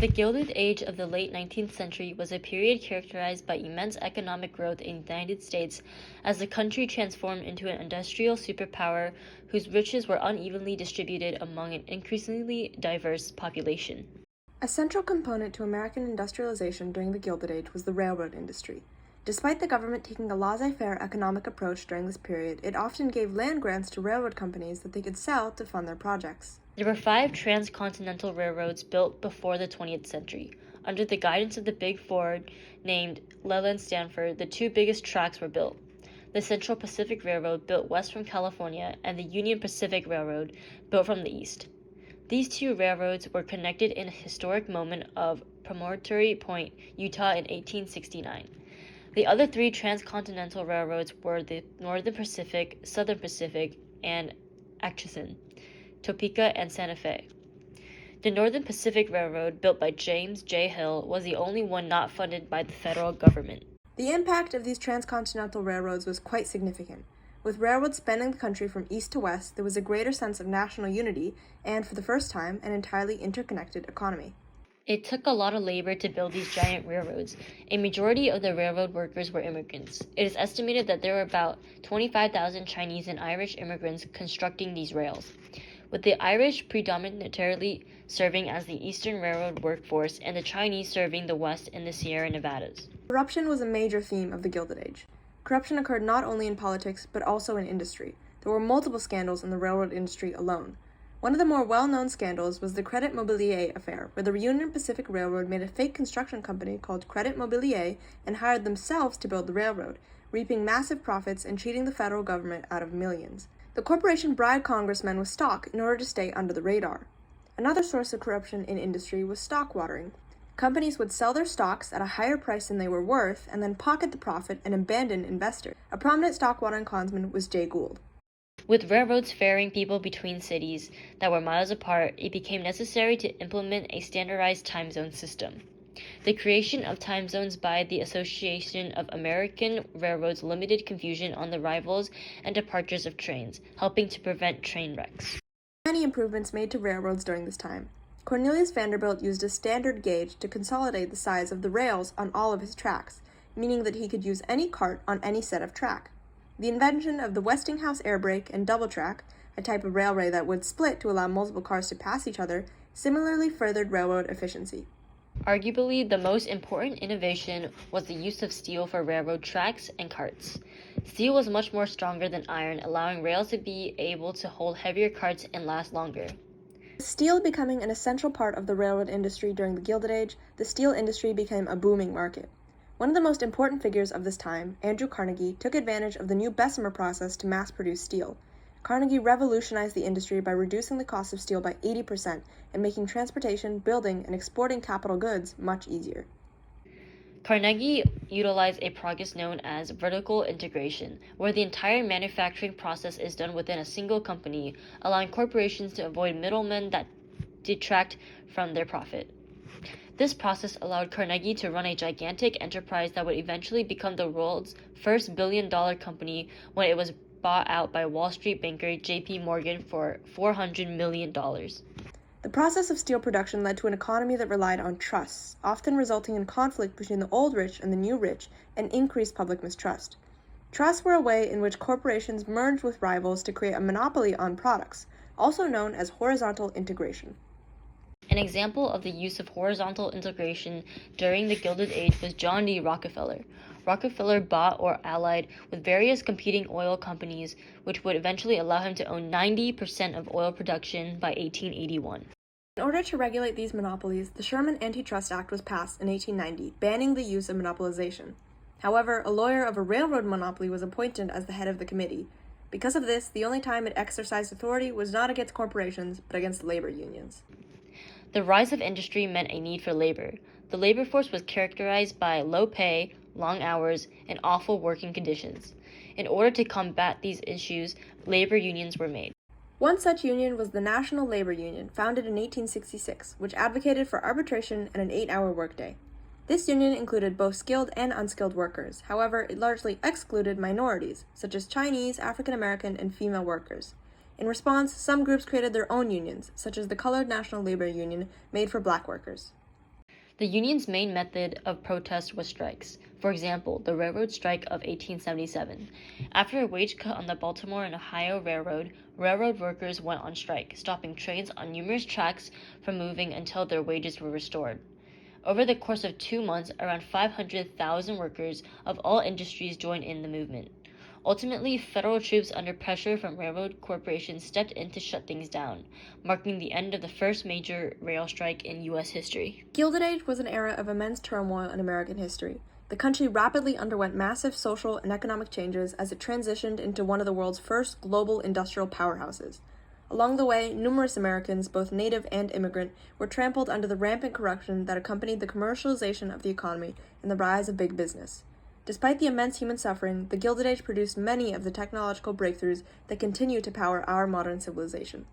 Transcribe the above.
The Gilded Age of the late 19th century was a period characterized by immense economic growth in the United States as the country transformed into an industrial superpower whose riches were unevenly distributed among an increasingly diverse population. A central component to American industrialization during the Gilded Age was the railroad industry. Despite the government taking a laissez-faire economic approach during this period, it often gave land grants to railroad companies that they could sell to fund their projects. There were 5 transcontinental railroads built before the 20th century. Under the guidance of the Big Four named Leland Stanford, the 2 biggest tracks were built. The Central Pacific Railroad, built west from California, and the Union Pacific Railroad, built from the east. These 2 railroads were connected in a historic moment of Promontory Point, Utah in 1869. The other 3 transcontinental railroads were the Northern Pacific, Southern Pacific, and Atchison, Topeka, and Santa Fe. The Northern Pacific Railroad, built by James J. Hill, was the only one not funded by the federal government. The impact of these transcontinental railroads was quite significant. With railroads spanning the country from east to west, there was a greater sense of national unity and, for the first time, an entirely interconnected economy. It took a lot of labor to build these giant railroads. A majority of the railroad workers were immigrants. It is estimated that there were about 25,000 Chinese and Irish immigrants constructing these rails, with the Irish predominantly serving as the Eastern Railroad workforce and the Chinese serving the West and the Sierra Nevadas. Corruption was a major theme of the Gilded Age. Corruption occurred not only in politics, but also in industry. There were multiple scandals in the railroad industry alone. One of the more well-known scandals was the Credit Mobilier affair, where the Union Pacific Railroad made a fake construction company called Credit Mobilier and hired themselves to build the railroad, reaping massive profits and cheating the federal government out of millions. The corporation bribed congressmen with stock in order to stay under the radar. Another source of corruption in industry was stock watering. Companies would sell their stocks at a higher price than they were worth and then pocket the profit and abandon investors. A prominent stock watering clansman was Jay Gould. With railroads ferrying people between cities that were miles apart, it became necessary to implement a standardized time zone system. The creation of time zones by the Association of American Railroads limited confusion on the arrivals and departures of trains, helping to prevent train wrecks. Many improvements made to railroads during this time. Cornelius Vanderbilt used a standard gauge to consolidate the size of the rails on all of his tracks, meaning that he could use any cart on any set of track. The invention of the Westinghouse air brake and double track, a type of railway that would split to allow multiple cars to pass each other, similarly furthered railroad efficiency. Arguably, the most important innovation was the use of steel for railroad tracks and carts. Steel was much more stronger than iron, allowing rails to be able to hold heavier carts and last longer. With steel becoming an essential part of the railroad industry during the Gilded Age, the steel industry became a booming market. One of the most important figures of this time, Andrew Carnegie, took advantage of the new Bessemer process to mass-produce steel. Carnegie revolutionized the industry by reducing the cost of steel by 80% and making transportation, building, and exporting capital goods much easier. Carnegie utilized a process known as vertical integration, where the entire manufacturing process is done within a single company, allowing corporations to avoid middlemen that detract from their profit. This process allowed Carnegie to run a gigantic enterprise that would eventually become the world's first billion-dollar company when it was bought out by Wall Street banker J.P. Morgan for $400 million. The process of steel production led to an economy that relied on trusts, often resulting in conflict between the old rich and the new rich, and increased public mistrust. Trusts were a way in which corporations merged with rivals to create a monopoly on products, also known as horizontal integration. An example of the use of horizontal integration during the Gilded Age was John D. Rockefeller. Rockefeller bought or allied with various competing oil companies, which would eventually allow him to own 90% of oil production by 1881. In order to regulate these monopolies, the Sherman Antitrust Act was passed in 1890, banning the use of monopolization. However, a lawyer of a railroad monopoly was appointed as the head of the committee. Because of this, the only time it exercised authority was not against corporations, but against labor unions. The rise of industry meant a need for labor. The labor force was characterized by low pay, long hours, and awful working conditions. In order to combat these issues, labor unions were made. One such union was the National Labor Union, founded in 1866, which advocated for arbitration and an 8-hour workday. This union included both skilled and unskilled workers. However, it largely excluded minorities, such as Chinese, African American, and female workers. In response, some groups created their own unions, such as the Colored National Labor Union, made for black workers. The Union's main method of protest was strikes. For example, the railroad strike of 1877. After a wage cut on the Baltimore and Ohio Railroad, railroad workers went on strike, stopping trains on numerous tracks from moving until their wages were restored. Over the course of 2 months, around 500,000 workers of all industries joined in the movement. Ultimately, federal troops under pressure from railroad corporations stepped in to shut things down, marking the end of the first major rail strike in U.S. history. The Gilded Age was an era of immense turmoil in American history. The country rapidly underwent massive social and economic changes as it transitioned into one of the world's first global industrial powerhouses. Along the way, numerous Americans, both native and immigrant, were trampled under the rampant corruption that accompanied the commercialization of the economy and the rise of big business. Despite the immense human suffering, the Gilded Age produced many of the technological breakthroughs that continue to power our modern civilization.